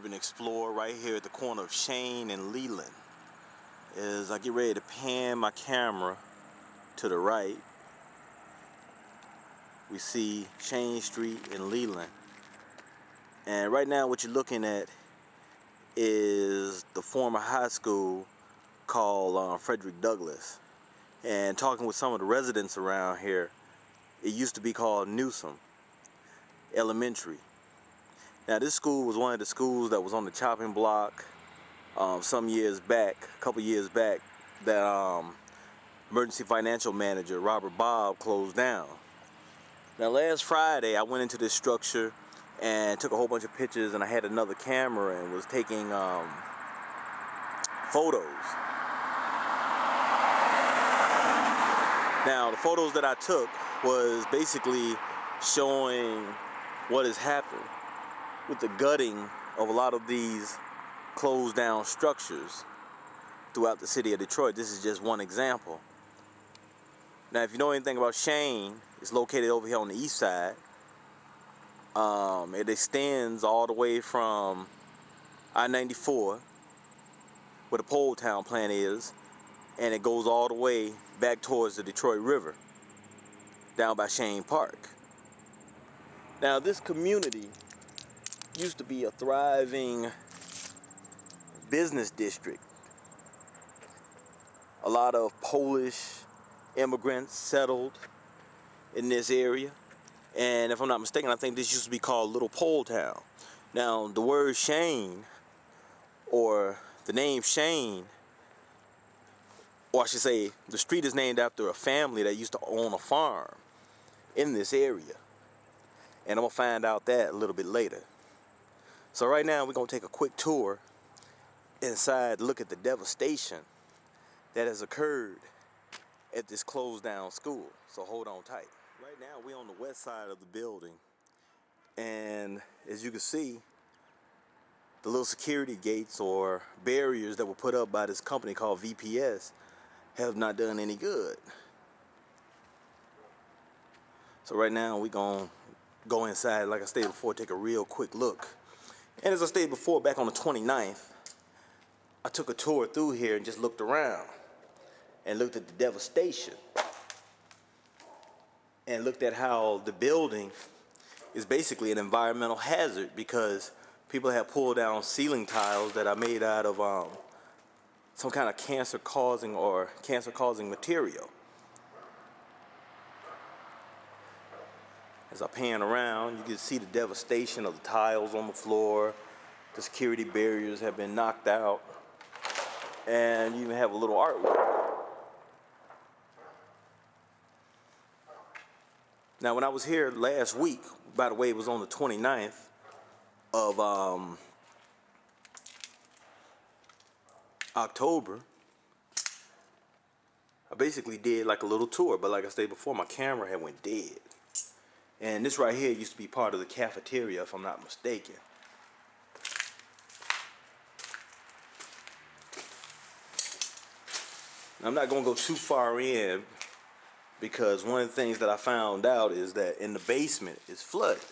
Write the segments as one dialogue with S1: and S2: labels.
S1: urban explorer right here at the corner of Shane and Leland. As I get ready to pan my camera to the right, we see Shane Street and Leland. And right now what you're looking at is the former high school called Frederick Douglass. And talking with some of the residents around here, it used to be called Newsom Elementary. Now this school was one of the schools that was on the chopping block some years back, a couple years back, that emergency financial manager Robert Bobb closed down. Now last Friday I went into this structure and took a whole bunch of pictures, and I had another camera and was taking photos. Now the photos that I took was basically showing what has happened with the gutting of a lot of these closed down structures throughout the city of Detroit. This is just one example. Now if you know anything about Shane, it's located over here on the east side. It extends all the way from I-94, where the Pole Town plant is, and it goes all the way back towards the Detroit River, down by Shane Park. Now this community used to be a thriving business district. A lot of Polish immigrants settled in this area, and if I'm not mistaken, I think this used to be called Little Pole Town. Now the word Shane, or the name Shane, or I should say the street, is named after a family that used to own a farm in this area, and I'm gonna find out that a little bit later. So right now we're gonna take a quick tour inside to look at the devastation that has occurred at this closed down school. So hold on tight. Right now we're on the west side of the building, and as you can see, the little security gates or barriers that were put up by this company called VPS have not done any good. So right now we're gonna go inside, like I stated before, take a real quick look. And as I stated before, back on the 29th, I took a tour through here and just looked around and looked at the devastation and looked at how the building is basically an environmental hazard, because people have pulled down ceiling tiles that are made out of some kind of cancer-causing material. As I pan around, you can see the devastation of the tiles on the floor. The security barriers have been knocked out, and you even have a little artwork. Now when I was here last week, by the way, it was on the 29th of October, I basically did like a little tour, but like I said before, my camera had went dead. And this right here used to be part of the cafeteria, if I'm not mistaken. Now, I'm not going to go too far in, because one of the things that I found out is that in the basement is flooded.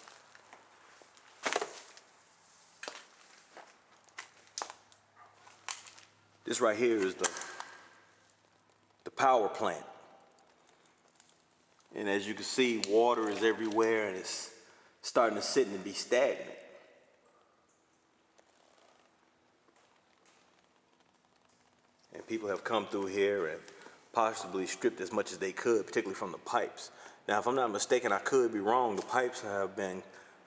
S1: This right here is the power plant. And as you can see, water is everywhere, and it's starting to sit and be stagnant. And people have come through here and possibly stripped as much as they could, particularly from the pipes. Now, if I'm not mistaken, I could be wrong, the pipes have been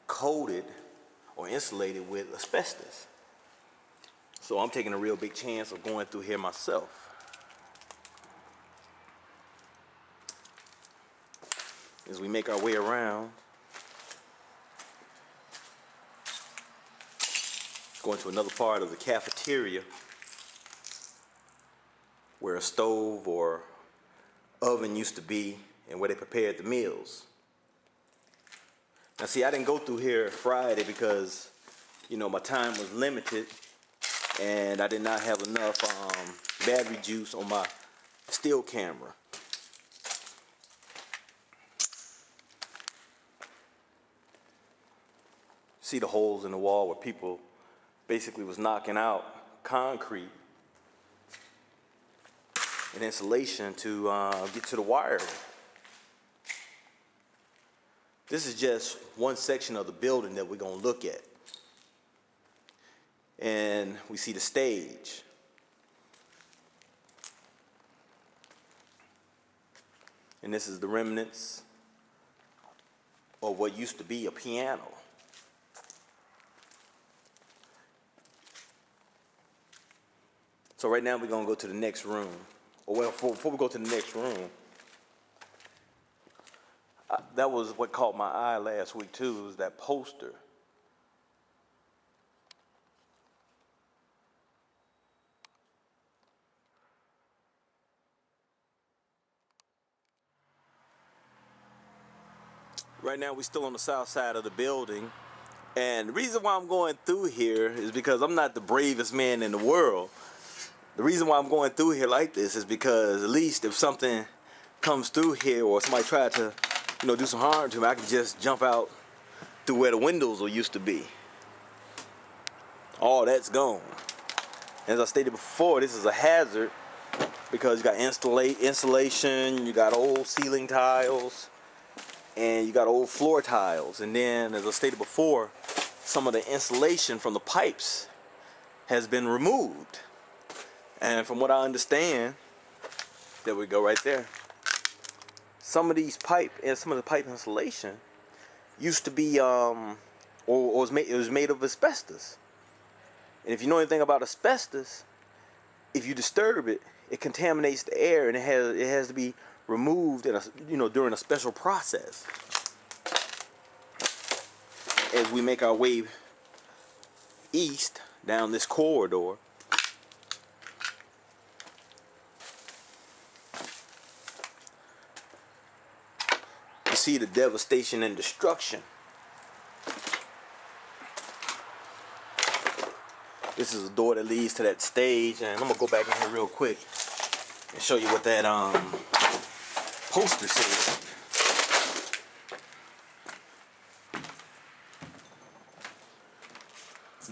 S1: coated or insulated with asbestos. So I'm taking a real big chance of going through here myself. As we make our way around, going to another part of the cafeteria where a stove or oven used to be and where they prepared the meals. Now see, I didn't go through here Friday because, you know, my time was limited and I did not have enough battery juice on my still camera. See the holes in the wall where people basically was knocking out concrete and insulation to get to the wiring. This is just one section of the building that we're going to look at. And we see the stage. And this is the remnants of what used to be a piano. So right now we're going to go to the next room. Well, before we go to the next room, that was what caught my eye last week too, was that poster. Right now we're still on the south side of the building. And the reason why I'm going through here is because I'm not the bravest man in the world. The reason why I'm going through here like this is because at least if something comes through here or somebody tried to, do some harm to me, I can just jump out through where the windows used to be. All that's gone. As I stated before, this is a hazard because you got insulation, you got old ceiling tiles, and you got old floor tiles. And then, as I stated before, some of the insulation from the pipes has been removed. And from what I understand, there we go right there. Some of these pipe and some of the pipe insulation used to be, it was made of asbestos. And if you know anything about asbestos, if you disturb it, it contaminates the air, and it has to be removed in during a special process. As we make our way east down this corridor, you see the devastation and destruction. This is a door that leads to that stage, and I'm gonna go back in here real quick and show you what that poster says.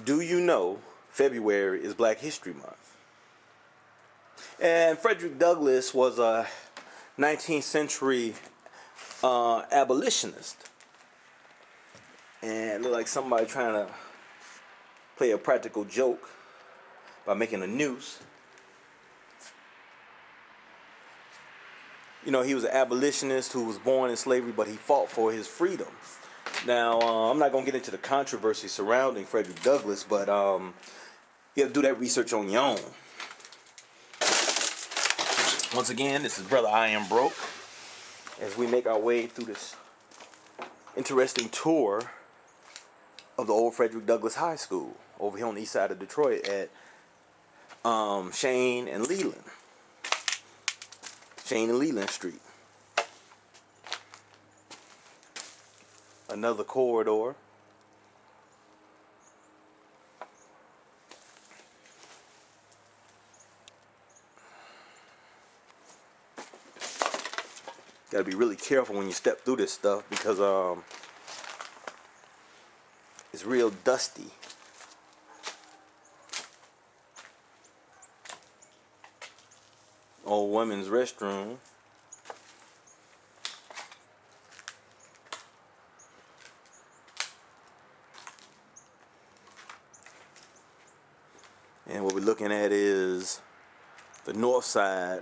S1: Do you know February is Black History Month? And Frederick Douglass was a 19th century abolitionist. And it looked like somebody trying to play a practical joke by making a noose. He was an abolitionist who was born in slavery, but he fought for his freedom. Now, I'm not going to get into the controversy surrounding Frederick Douglass, but you have to do that research on your own. Once again, this is Brother I Am Broke, as we make our way through this interesting tour of the old Frederick Douglass High School over here on the east side of Detroit at Shane and Leland Street. Another corridor. Gotta be really careful when you step through this stuff because it's real dusty. Old women's restroom. And what we're looking at is the north side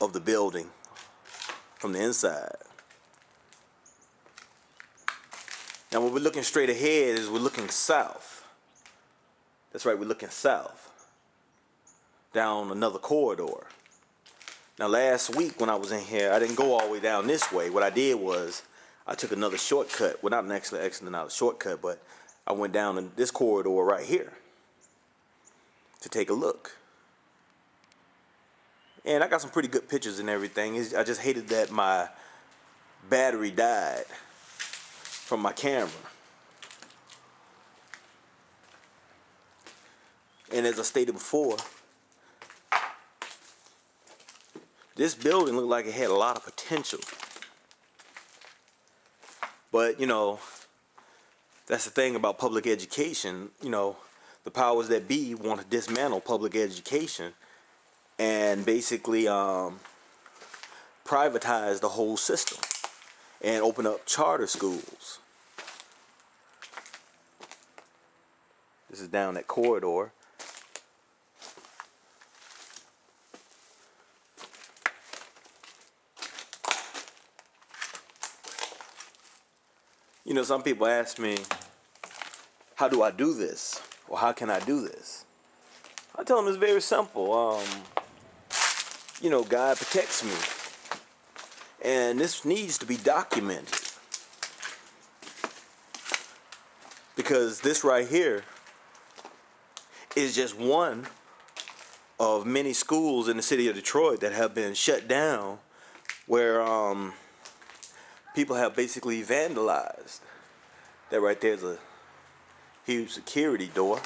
S1: of the building from the inside. Now when we're looking straight ahead is we're looking south. That's right, we're looking south. Down another corridor. Now last week when I was in here, I didn't go all the way down this way. What I did was I took another shortcut. Well, not a shortcut, but I went down in this corridor right here to take a look. And I got some pretty good pictures and everything. I just hated that my battery died from my camera. And as I stated before, this building looked like it had a lot of potential. But, that's the thing about public education, the powers that be want to dismantle public education and basically privatize the whole system and open up charter schools. This is down that corridor. You know, some people ask me, how do I do this? Or how can I do this? I tell them it's very simple. God protects me. And this needs to be documented. Because this right here is just one of many schools in the city of Detroit that have been shut down, where people have basically vandalized. That right there is a huge security door.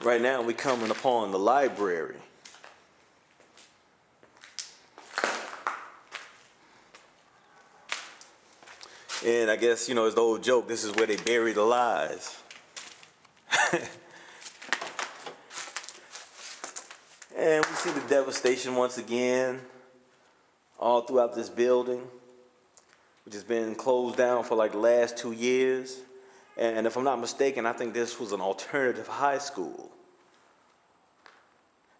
S1: Right now we're coming upon the library. And I guess, it's the old joke, this is where they bury the lies. And we see the devastation once again all throughout this building, which has been closed down for like the last 2 years. And if I'm not mistaken, I think this was an alternative high school.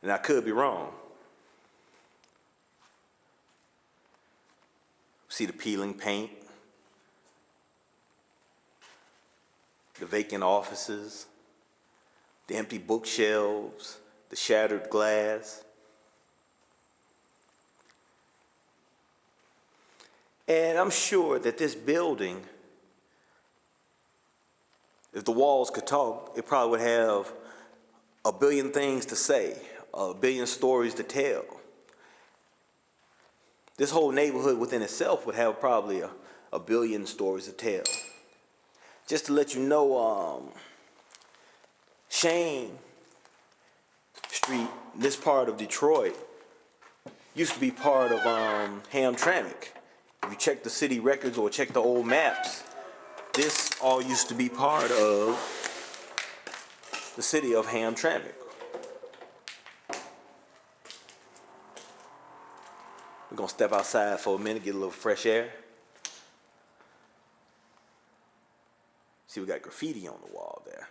S1: And I could be wrong. See the peeling paint, the vacant offices, the empty bookshelves, the shattered glass. And I'm sure that this building, if the walls could talk, it probably would have a billion things to say, a billion stories to tell. This whole neighborhood within itself would have probably a billion stories to tell. Just to let you know, Shane Street, this part of Detroit, used to be part of Hamtramck. If you check the city records or check the old maps, this all used to be part of the city of Hamtramck. We're going to step outside for a minute, get a little fresh air. See, we got graffiti on the wall there.